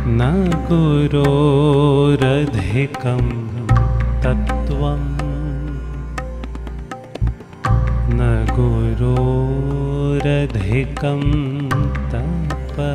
न गुरोरधिकं तत्त्वं न गुरोरधिकं तपः.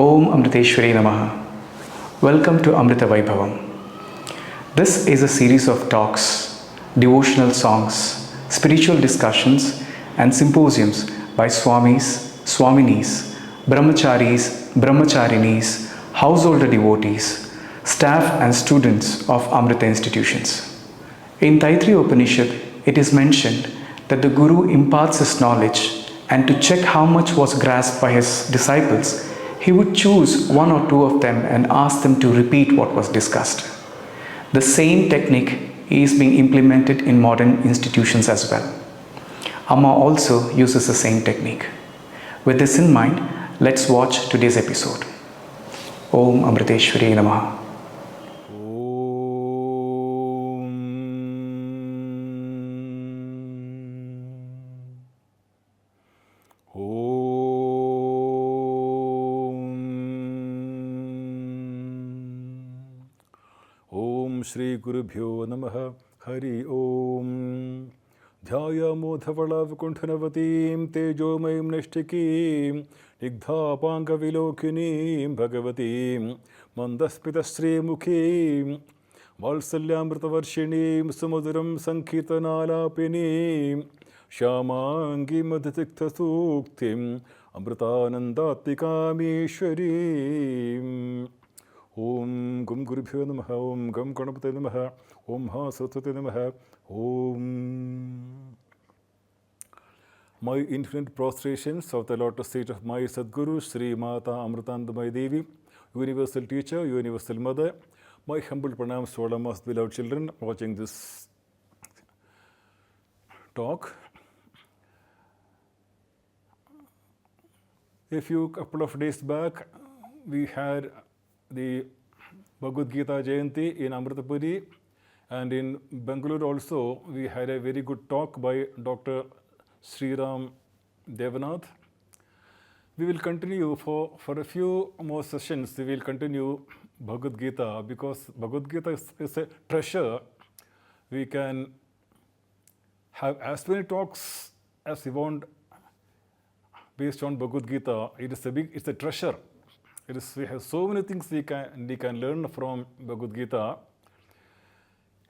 Om Amriteshwari Namaha. Welcome to Amrita Vaibhavam. This is a series of talks, devotional songs, spiritual discussions and symposiums by Swamis, Swaminis, Brahmacharis, Brahmacharinis, householder devotees, staff and students of Amrita institutions. In Taittiriya Upanishad, it is mentioned that the Guru imparts his knowledge, and to check how much was grasped by his disciples, he would choose one or two of them and ask them to repeat what was discussed. The same technique is being implemented in modern institutions as well. Amma also uses the same technique. With this in mind, let's watch today's episode. Om Amriteshwari Namaha. Shri Gurubhyo Namaha. Hari Om. Dhyayamo Dhavala-Vakunthanavatim Tejomayim Nashtikim Nigdhapanga Vilokinim Bhagavatim Mandaspita Mukhim Valsalyamritavarshinim Sumuduram Sankirtanalapinim Shyamangi Madhatikta Suktim Amritanandamayi. Om Gum Gurubhyo Namaha. Om Gum Ganapate Namaha. Om Ha Saraswati Namaha. Om. My infinite prostrations of the lotus feet of my Sadguru, Sri Mata Amritanandamayi Devi, Universal Teacher, Universal Mother. My humble pranams to all our most beloved children watching this talk. A couple of days back, we had the Bhagavad Gita Jayanti in Puri, and in Bangalore also we had a very good talk by Dr. Sriram Devanath. We will continue for a few more sessions. We will continue Bhagavad Gita because Bhagavad Gita is a treasure. We can have as many talks as we want based on Bhagavad Gita. It's a treasure. We have so many things we can learn from Bhagavad Gita.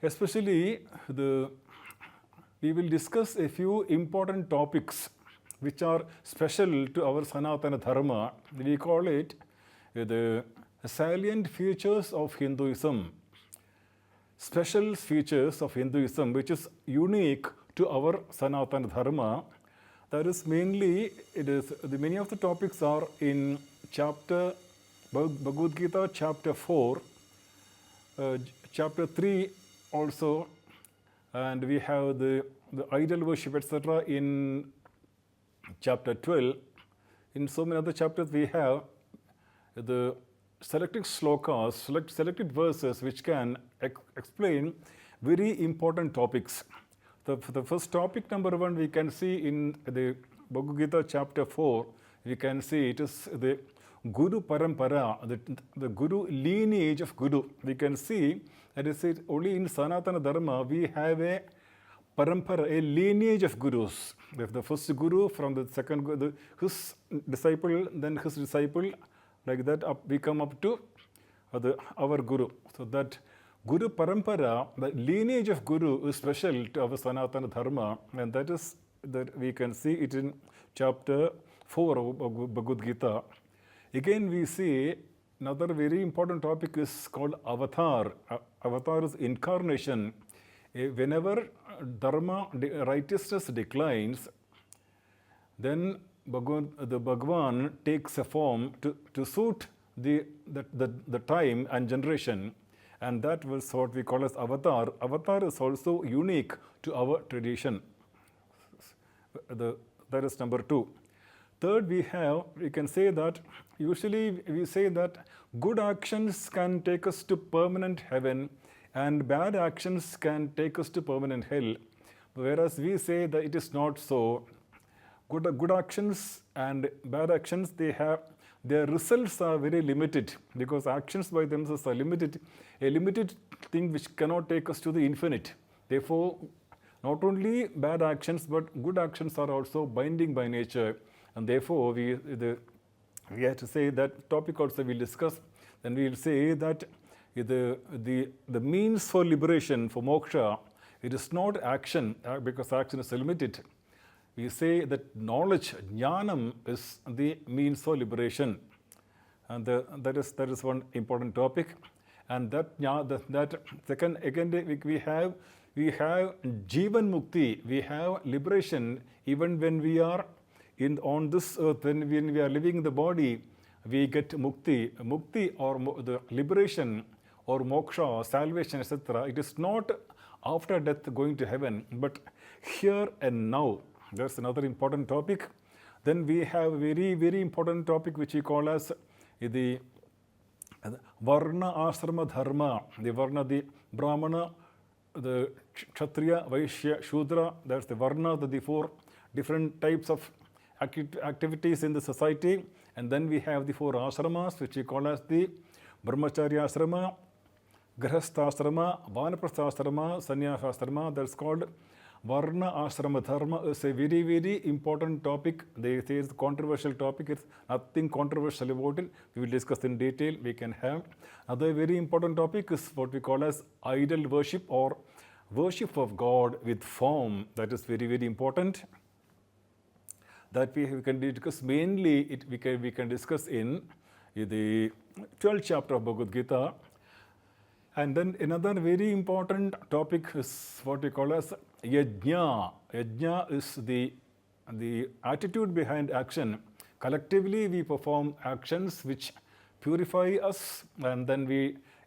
Especially, we will discuss a few important topics which are special to our Sanatana Dharma. We call it the salient features of Hinduism. Special features of Hinduism which is unique to our Sanatana Dharma. That is mainly, many of the topics are in Bhagavad Gita chapter 4, chapter 3 also, and we have the idol worship, etc. in chapter 12. In so many other chapters we have the selected slokas, selected verses which can explain very important topics. The first topic, number 1, we can see in the Bhagavad Gita chapter 4, we can see it is the Guru Parampara, the Guru lineage of Guru. We can see that is it only in Sanatana Dharma we have a Parampara, a lineage of Gurus. The first Guru, from the second Guru, his disciple, then his disciple, like that we come up to our Guru. So that Guru Parampara, the lineage of Guru is special to our Sanatana Dharma, and that is that we can see it in chapter 4 of Bhagavad Gita. Again, we see another very important topic is called avatar. Avatar is incarnation. Whenever dharma, righteousness declines, then the Bhagavan takes a form to suit the time and generation. and that was what we call as avatar. Avatar is also unique to our tradition. That is number 2. Third, we can say that usually we say that good actions can take us to permanent heaven and bad actions can take us to permanent hell. Whereas we say that it is not so. Good actions and bad actions, their results are very limited, because actions by themselves are limited, a limited thing which cannot take us to the infinite. Therefore, not only bad actions but good actions are also binding by nature, and therefore we have to say that topic also we'll discuss. Then we'll say that the means for liberation, for moksha, it is not action, because action is limited. We say that knowledge, jnanam, is the means for liberation, and that is one important topic. And that second, again we have Jivan Mukti, we have liberation even when we are on this earth. When we are living in the body, we get mukti or the liberation or moksha, salvation, etc. It is not after death going to heaven, but here and now. That's another important topic. Then we have a very, very important topic which we call as the Varna Ashrama Dharma. The Varna, the Brahmana, the Kshatriya, Vaishya, Shudra. That's the Varna, the 4 different types of activities in the society. And then we have the 4 ashramas which we call as the Brahmacharya Ashrama, Grihastha Ashrama, Vanaprastha Ashrama, Sannyasa Ashrama. That's called Varna Ashrama Dharma. Is a very, very important topic. They say it's a controversial topic. It's nothing controversial about it. We will discuss in detail. We can have another very important topic is what we call as idol worship or worship of God with form. That is very, very important. That we can discuss mainly. We can discuss in the 12th chapter of Bhagavad Gita. And then another very important topic is what we call as yajna. Yajna is the attitude behind action. Collectively, we perform actions which purify us, and then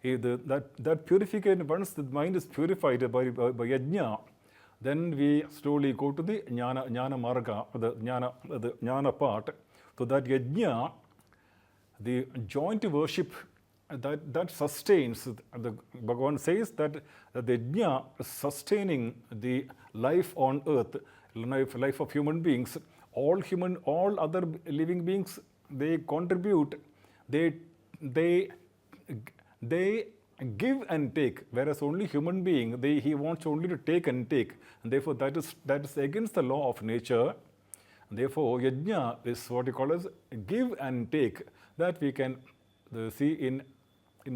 that purification, once the mind is purified by yajna, then we slowly go to the jnana marga, the jnana part. So that yajna, the joint worship, that sustains. The Bhagavan says that the yajna is sustaining the life on earth, life of human beings. All other living beings, they contribute, they give and take, whereas only human being, he wants only to take and take, and therefore that is against the law of nature. Therefore, yajna is what we call as give and take. That we can see in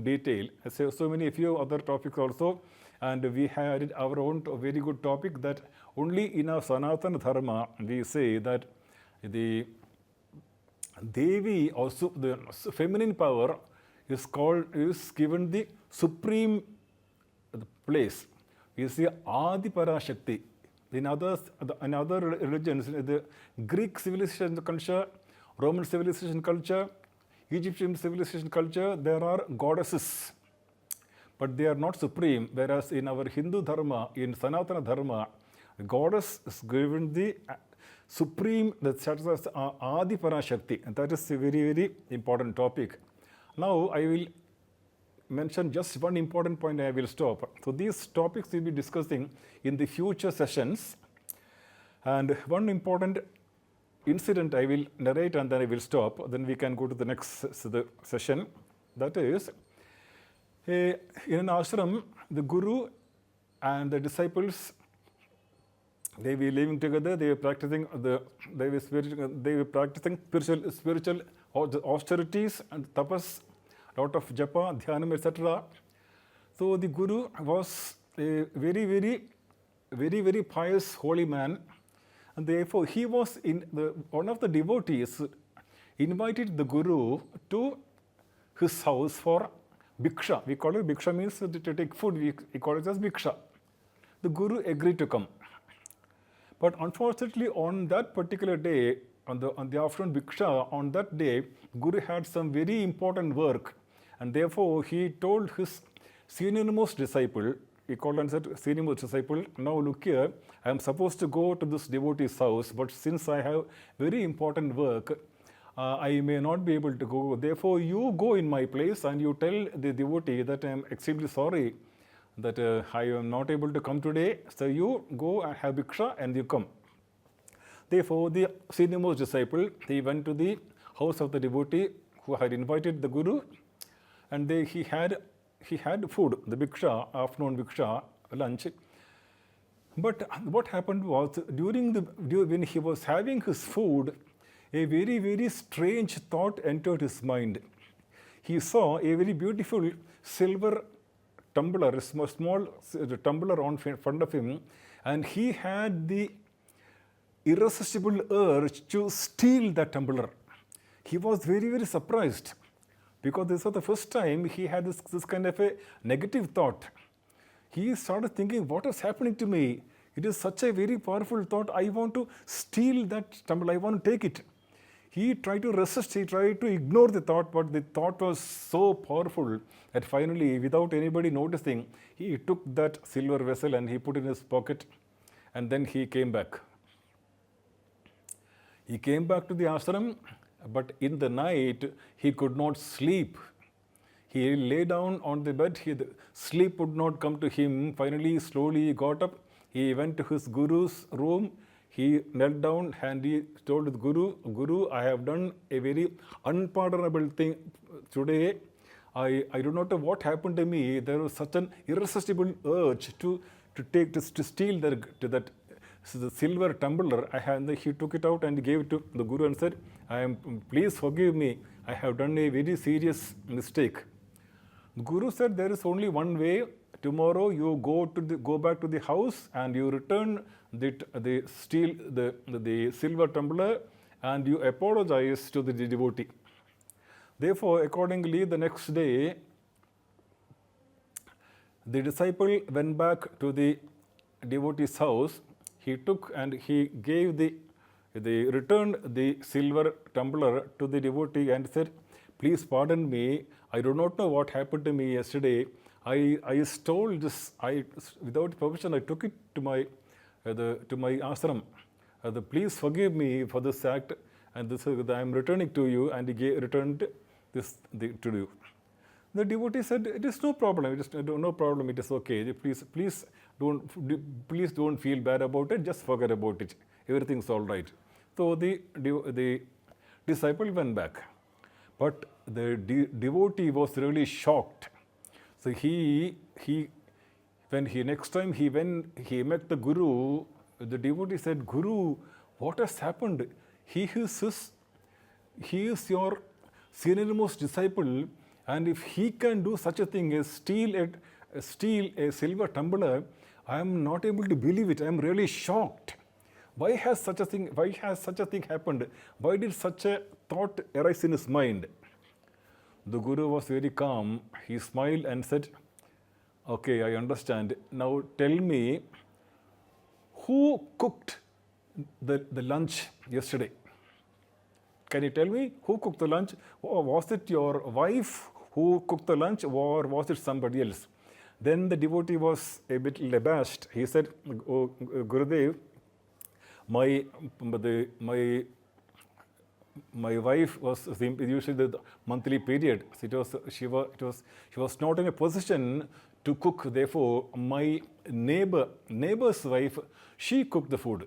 detail. So many few other topics also, and we had our own very good topic that only in our Sanatana Dharma we say that the Devi, also the feminine power, is given the supreme place. We see Adi Parashakti. In other religions, the Greek civilization culture, Roman civilization culture, Egyptian civilization culture, there are goddesses, but they are not supreme. Whereas in our Hindu Dharma, in Sanatana Dharma, the goddess is given the supreme, that starts as Adi Parashakti, and that is a very, very important topic. Now I will mention just one important point and I will stop. So these topics we will be discussing in the future sessions, and one important incident I will narrate and then I will stop. Then we can go to the next session. That is, in an ashram, the guru and the disciples, they were living together. They were practicing spiritual austerities and tapas, lot of japa, dhyanam, etc. So the guru was a very, very, very, very pious holy man. And therefore, he was one of the devotees invited the guru to his house for bhiksha. We call it bhiksha, means to take food. We call it as bhiksha. The guru agreed to come. But unfortunately, on that particular day, on the afternoon bhiksha, on that day, guru had some very important work. And therefore, he told his senior-most disciple, he called and said, senior-most disciple, now look here, I am supposed to go to this devotee's house, but since I have very important work, I may not be able to go. Therefore, you go in my place and you tell the devotee that I am extremely sorry that I am not able to come today. So you go and have bhiksha and you come. Therefore, the senior-most disciple, he went to the house of the devotee who had invited the guru, and he had food, the bhiksha, afternoon bhiksha, lunch. But what happened was, when he was having his food, a very, very strange thought entered his mind. He saw a very beautiful silver tumbler, a small tumbler on front of him, and he had the irresistible urge to steal that tumbler. He was very, very surprised because this was the first time he had this kind of a negative thought. He started thinking, what is happening to me? It is such a very powerful thought. I want to steal that tumbler. I want to take it. He tried to resist. He tried to ignore the thought, but the thought was so powerful that finally, without anybody noticing, he took that silver vessel and he put it in his pocket, and then he came back. He came back to the ashram, but in the night, he could not sleep. He lay down on the bed. Sleep would not come to him. Finally, slowly he got up. He went to his guru's room. He knelt down and he told the Guru, I have done a very unpardonable thing today. I do not know what happened to me. There was such an irresistible urge to steal the silver tumbler. He took it out and gave it to the Guru and said, please forgive me. I have done a very serious mistake. The Guru said, there is only one way. Tomorrow you go back to the house and you return the silver tumbler and you apologize to the devotee. Therefore, accordingly, the next day, the disciple went back to the devotee's house. He took and he gave returned the silver tumbler to the devotee and said, please pardon me. I do not know what happened to me yesterday. I stole this. Without permission, I took it to my ashram. Please forgive me for this act, and I am returning to you. And he returned this to you. The devotee said, "It is no problem. It is no problem. It is okay. Please don't feel bad about it. Just forget about it. Everything's all right." So the disciple went back, but the devotee was really shocked. So when he met the Guru, the devotee said, "Guru, what has happened? He is your senior-most disciple, and if he can do such a thing as steal a silver tumbler, I am not able to believe it. I am really shocked. Why has such a thing happened? Why did such a thought arise in his mind?" The Guru was very calm. He smiled and said, "Okay, I understand. Now tell me, who cooked the lunch yesterday? Can you tell me who cooked the lunch? Or was it your wife who cooked the lunch, or was it somebody else?" Then the devotee was a bit abashed. He said, "Oh, Gurudev, my wife was usually the monthly period. She was not in a position to cook. Therefore, my neighbor's wife, she cooked the food."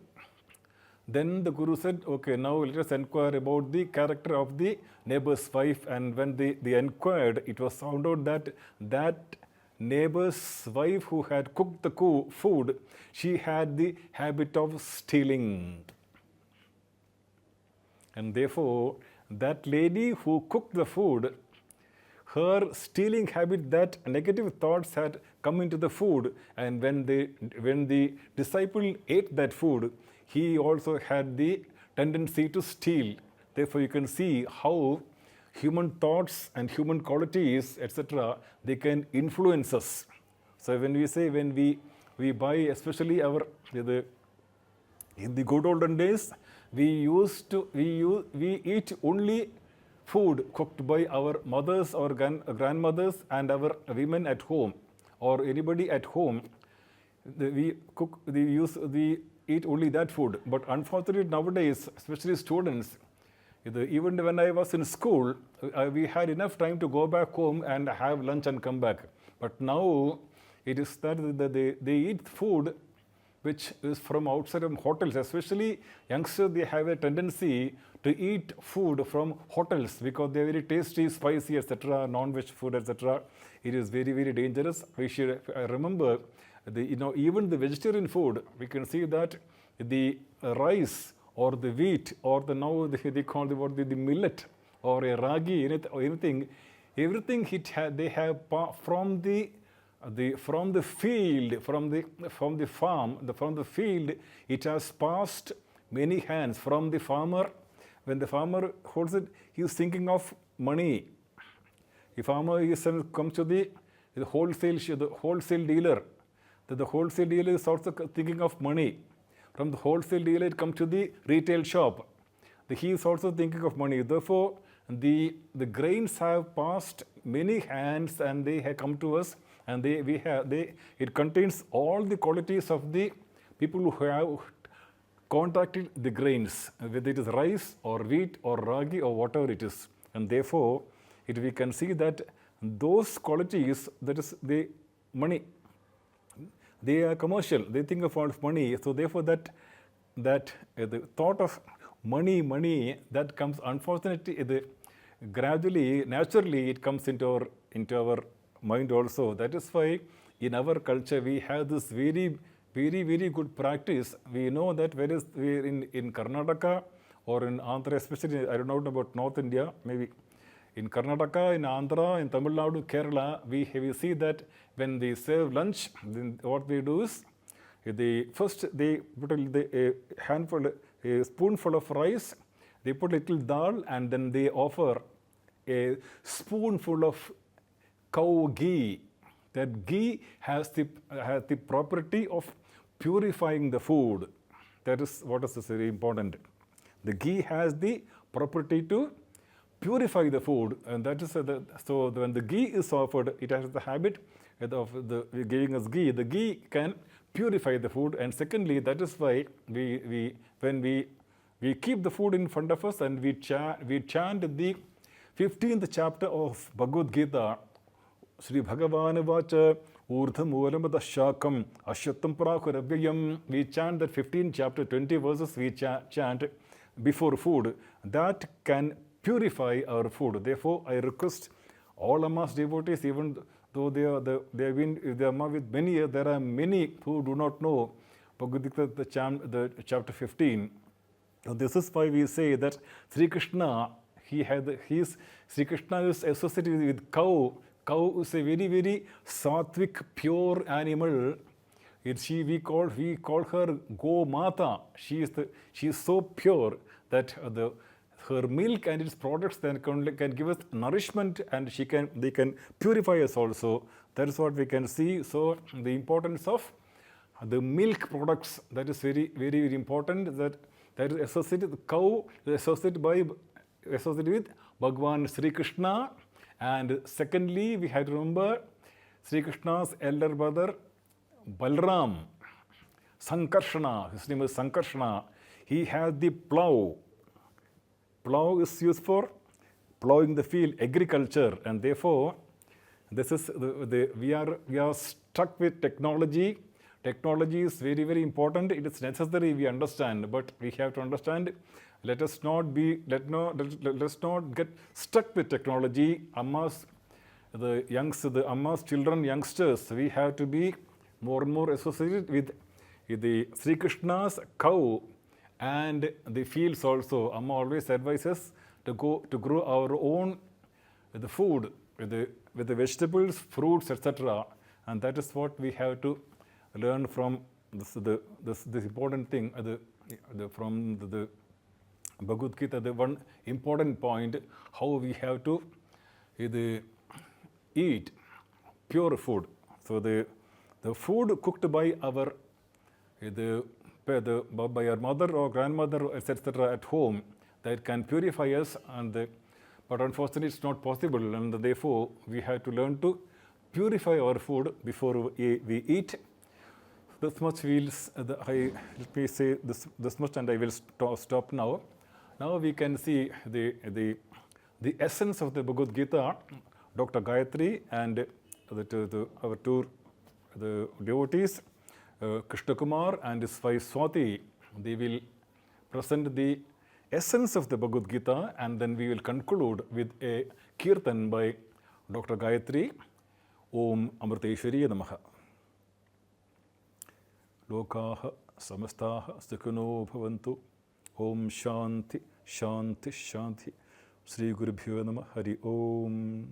Then the Guru said, "Okay, now let us inquire about the character of the neighbor's wife." And when they inquired, it was found out that neighbor's wife who had cooked the food, she had the habit of stealing. And therefore, that lady who cooked the food, her stealing habit, that negative thoughts had come into the food, and when the disciple ate that food, he also had the tendency to steal. Therefore, you can see how human thoughts and human qualities, etc., they can influence us. So when we buy, especially in the good olden days, we eat only food cooked by our mothers or grandmothers and our women at home. or anybody at home, we eat only that food. But unfortunately nowadays, especially students, even when I was in school, we had enough time to go back home and have lunch and come back. But now it is that they eat food which is from outside of hotels. Especially youngsters, they have a tendency to eat food from hotels because they are very tasty, spicy, etc., non-veg food, etc. It is very, very dangerous. We should remember, even the vegetarian food, we can see that the rice or the wheat or they call the millet or a ragi, anything, everything they have from the field, from the farm, from the field, it has passed many hands from the farmer. When the farmer holds it, he is thinking of money. The farmer comes to the wholesale dealer. The wholesale dealer is also thinking of money. From the wholesale dealer, it comes to the retail shop. He is also thinking of money. Therefore, the grains have passed many hands and they have come to us, and it contains all the qualities of the people who have contacted the grains, whether it is rice or wheat or ragi or whatever it is. And therefore, we can see that those qualities, that is the money, they are commercial. They think of money. So therefore, that the thought of money that comes, unfortunately, gradually, naturally, it comes into our mind also. That is why in our culture we have this very, very, very good practice. We know that whereas we're in Karnataka or in Andhra, especially, I don't know about North India, maybe in Karnataka, in Andhra, in Tamil Nadu, Kerala, we see that when they serve lunch, then what they do is, first they put a spoonful of rice, they put little dal, and then they offer a spoonful of cow ghee. That ghee has the property of purifying the food. That is what is very important. The ghee has the property to purify the food, and that is so when the ghee is offered, it has the habit of giving us ghee. The ghee can purify the food, and secondly, that is why when we keep the food in front of us and we chant the 15th chapter of Bhagavad Gita, Sri Bhagavan Vacha Urdham Ulamada Shakam Ashyatam Prakuravyayam. We chant that 15th chapter, 20 verses we chant before food. That can purify our food. Therefore, I request all Amma's devotees, even though they are with many, there are many who do not know Bhagavad Gita, the chapter 15. So this is why we say that Sri Krishna, Sri Krishna is associated with cow. Cow is a very, very sattvic, pure animal. We call her Go Mata. She is so pure that her milk and its products then can give us nourishment, and they can purify us also. That is what we can see. So the importance of the milk products, that is very, very, very important. That is associated. The cow is associated with Bhagwan Sri Krishna. And secondly, we have to remember Sri Krishna's elder brother Balram, Sankarshana. His name is Sankarshana. He has the plow. Plow is used for plowing the field, agriculture, and therefore, this is we are stuck with technology. Technology is very, very important. It is necessary we understand, but we have to understand. Let's not get stuck with technology. Amma's children, youngsters, we have to be more and more associated with the Sri Krishna's cow and the fields also. Amma always advises to grow our own food with the vegetables, fruits, etc. And that is what we have to learn from this important thing from the Bhagavad Gita. The one important point, how we have to eat pure food. So the food cooked by our mother or grandmother, etc. at home, that can purify us, but unfortunately it's not possible, and therefore we have to learn to purify our food before we eat. This much let me say this much, and I will stop now. Now we can see the essence of the Bhagavad Gita. Dr. Gayatri and our two devotees, Krishna Kumar and his wife Swati, they will present the essence of the Bhagavad Gita, and then we will conclude with a kirtan by Dr. Gayatri. Om Amritageetananda Namaha. Lokaha samastaha sukhino bhavantu. Om Shanti Shanti Shanti. Sri Gurubhyo Namah. Hari Om.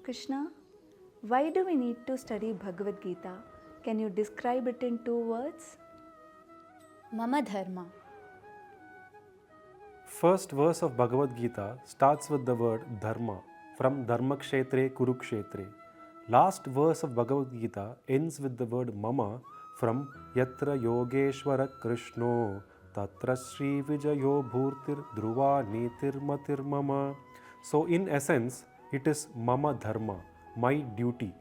Krishna, why do we need to study Bhagavad Gita? Can you describe it in 2 words? Mama Dharma. First verse of Bhagavad Gita starts with the word Dharma from Dharmakshetre Kurukshetre. Last verse of Bhagavad Gita ends with the word Mama from Yatra Yogeshwara Krishno Tatra Sri Vijayo Bhurtir Dhruva Netir Matir Mama. So in essence, it is Mama Dharma, my duty.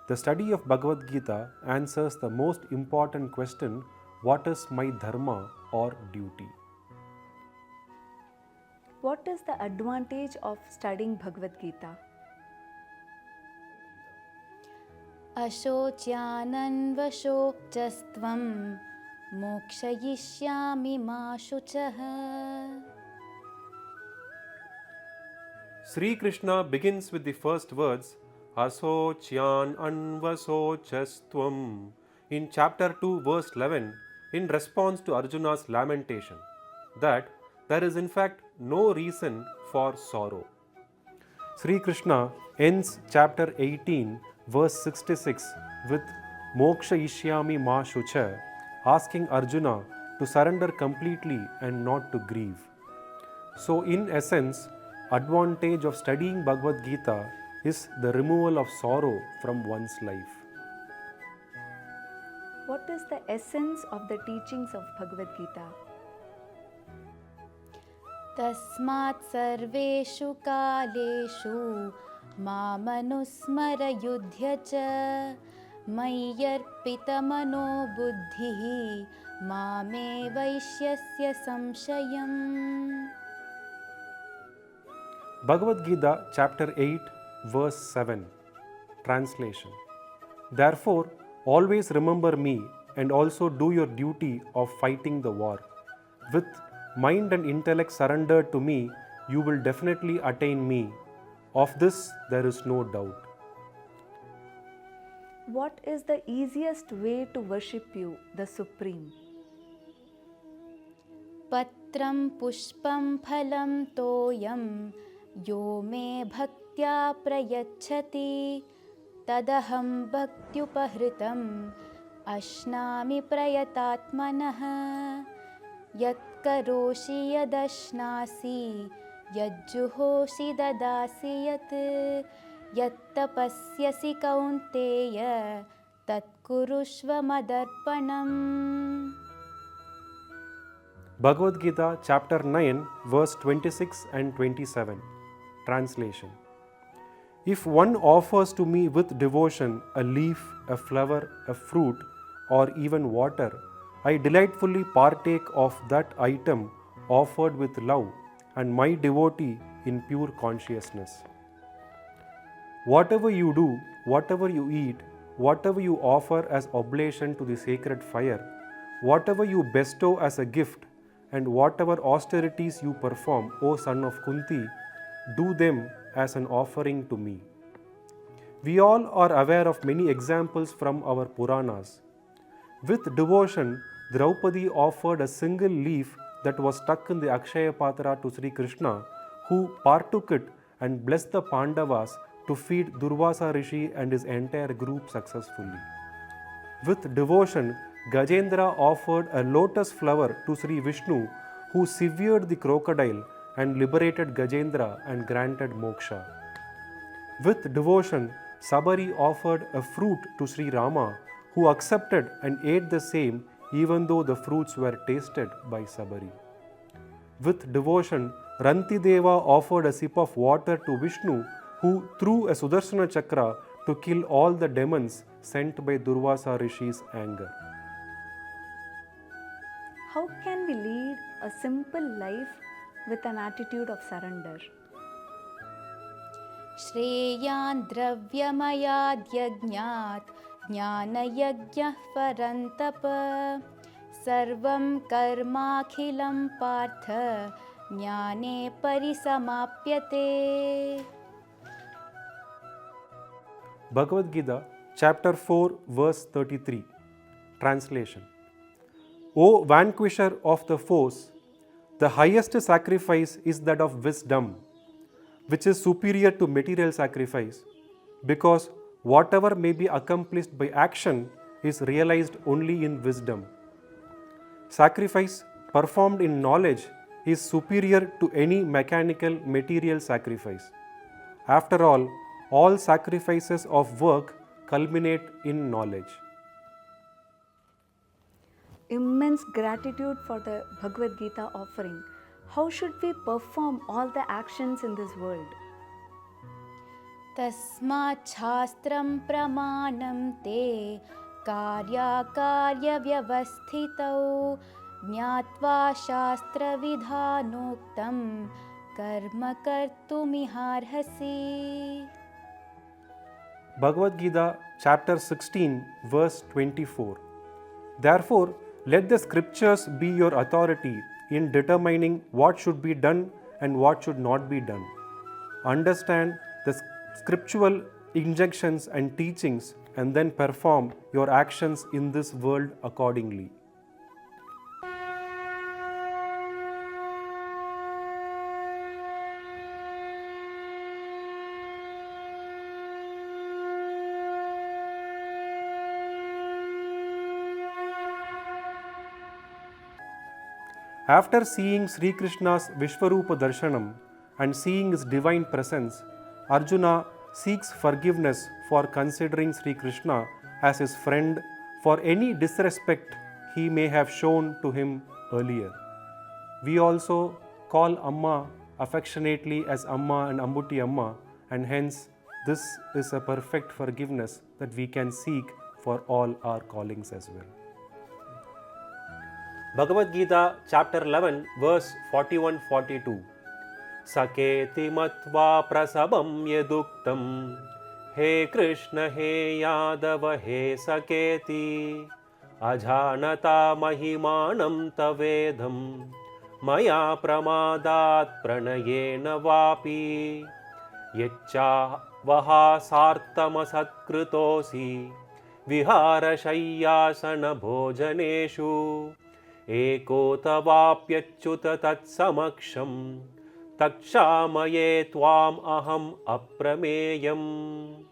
The study of Bhagavad Gita answers the most important question, what is my dharma or duty? What is the advantage of studying Bhagavad Gita? Ashocyananvashocastvam mokshayishyami ma shuchaha. Sri Krishna begins with the first words Asocyan Anvasochastvam in chapter 2 verse 11 in response to Arjuna's lamentation that there is in fact no reason for sorrow. Sri Krishna ends chapter 18 verse 66 with Moksha Ishyami Ma Shucha, asking Arjuna to surrender completely and not to grieve. So in essence, advantage of studying Bhagavad Gita is the removal of sorrow from one's life. What is the essence of the teachings of Bhagavad Gita? Tasmat sarveshu kaleshu mamanusmara yudhya cha mayyarpita mano buddhihi mame vaishyasya samshayam. Bhagavad Gita chapter 8 verse 7. Translation. Therefore, always remember me and also do your duty of fighting the war. With mind and intellect surrendered to me, you will definitely attain me. Of this there is no doubt. What is the easiest way to worship you, the Supreme? Patram pushpam phalam toyam yo me bhaktya prayachati tadaham bhaktyupahritam ashnami prayatatmanah yat karoshi yadashnasi yajjuhoshi dadasi yat tapasyasi kaunteya tat kurushva madarpanam. Bhagavad Gita chapter 9 verse 26 and 27. Translation. If one offers to me with devotion a leaf, a flower, a fruit, or even water, I delightfully partake of that item offered with love and my devotee in pure consciousness. Whatever you do, whatever you eat, whatever you offer as oblation to the sacred fire, whatever you bestow as a gift, and whatever austerities you perform, O son of Kunti, do them as an offering to me. We all are aware of many examples from our Puranas. With devotion, Draupadi offered a single leaf that was stuck in the Akshaya Patra to Sri Krishna, who partook it and blessed the Pandavas to feed Durvasa Rishi and his entire group successfully. With devotion, Gajendra offered a lotus flower to Sri Vishnu, who severed the crocodile and liberated Gajendra and granted moksha. With devotion, Sabari offered a fruit to Sri Rama, who accepted and ate the same even though the fruits were tasted by Sabari. With devotion, Rantideva offered a sip of water to Vishnu, who threw a Sudarshana Chakra to kill all the demons sent by Durvasa Rishi's anger. How can we lead a simple life with an attitude of surrender? श्रेयान् द्रव्यमयाद्यज्ञात् ज्ञानयज्ञः परन्तप सर्वं कर्माखिलं पार्थ ज्ञाने परिसमाप्यते. Bhagavad Gita, chapter 4, verse 33. Translation. O vanquisher of the foes, the highest sacrifice is that of wisdom, which is superior to material sacrifice, because whatever may be accomplished by action is realized only in wisdom. Sacrifice performed in knowledge is superior to any mechanical material sacrifice. After all sacrifices of work culminate in knowledge. Immense gratitude for the Bhagavad Gita offering. How should we perform all the actions in this world? तस्मात् शास्त्रं प्रमाणं ते कार्याकार्यव्यवस्थितौ ज्ञात्वा शास्त्रविधानोक्तं कर्म कर्तुमिहार्हसि. Bhagavad Gita, chapter 16, verse 24. Therefore, let the scriptures be your authority in determining what should be done and what should not be done. Understand the scriptural injunctions and teachings and then perform your actions in this world accordingly. After seeing Sri Krishna's Vishwarupa Darshanam and seeing his divine presence, Arjuna seeks forgiveness for considering Sri Krishna as his friend for any disrespect he may have shown to him earlier. We also call Amma affectionately as Amma and Ambuti Amma, and hence this is a perfect forgiveness that we can seek for all our callings as well. Bhagavad Gita, chapter 11, verse 41-42. Saketi matva prasabam yeduktam He Krishna he Yadava he Saketi Ajanata mahimanam tavedam Maya pramadat pranayena vapi Yecha vaha sartama satkrutosi Vihara shayyasana bhojaneshu Eko tavapyachyuta tatsamaksham Takshamaye tvam aham aprameyam.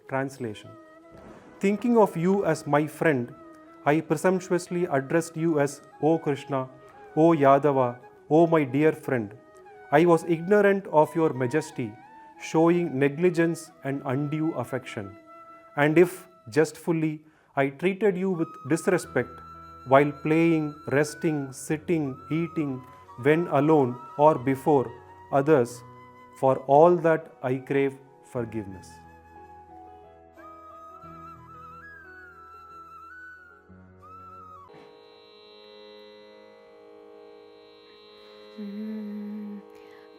Translation. Thinking of you as my friend, I presumptuously addressed you as O Krishna, O Yadava, O my dear friend. I was ignorant of your majesty, showing negligence and undue affection. And if jestfully I treated you with disrespect while playing, resting, sitting, eating, when alone or before others, for all that I crave forgiveness.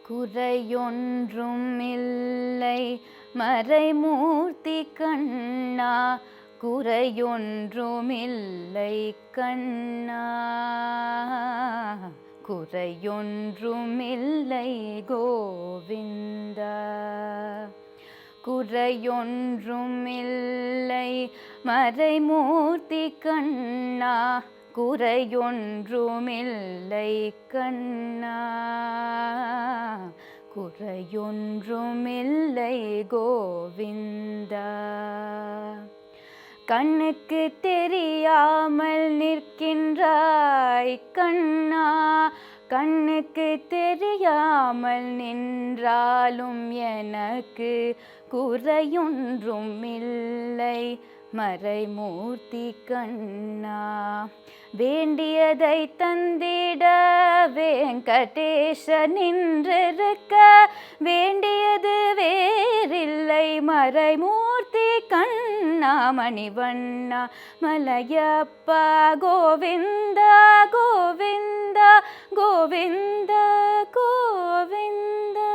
குறையொன்றும் இல்லை மறைமூர்த்தி கண்ணா குறையொன்றுமில்லை கண்ணா குறையொன்றுமில்லை கோவிந்தா குறையொன்றுமில்லை மறைமூர்த்தி கண்ணா குறையொன்றுமில்லை கண்ணா குறையொன்றுமில்லை கோவிந்தா. கண்ணுக்கு தெரியாமல் நிற்கின்றாய் கண்ணா, கண்ணுக்கு தெரியாமல் நின்றாலும் எனக்கு குறையொன்றும் இல்லை மறைமூர்த்தி கண்ணா. வேண்டியதை தந்திட வெங்கடேஷ நின்றிருக்க வேண்டியது வேறில்லை மறைமூர்த்தி கண்ணா. மணிவண்ணா மலையப்பா கோவிந்தா கோவிந்தா கோவிந்தா கோவிந்தா.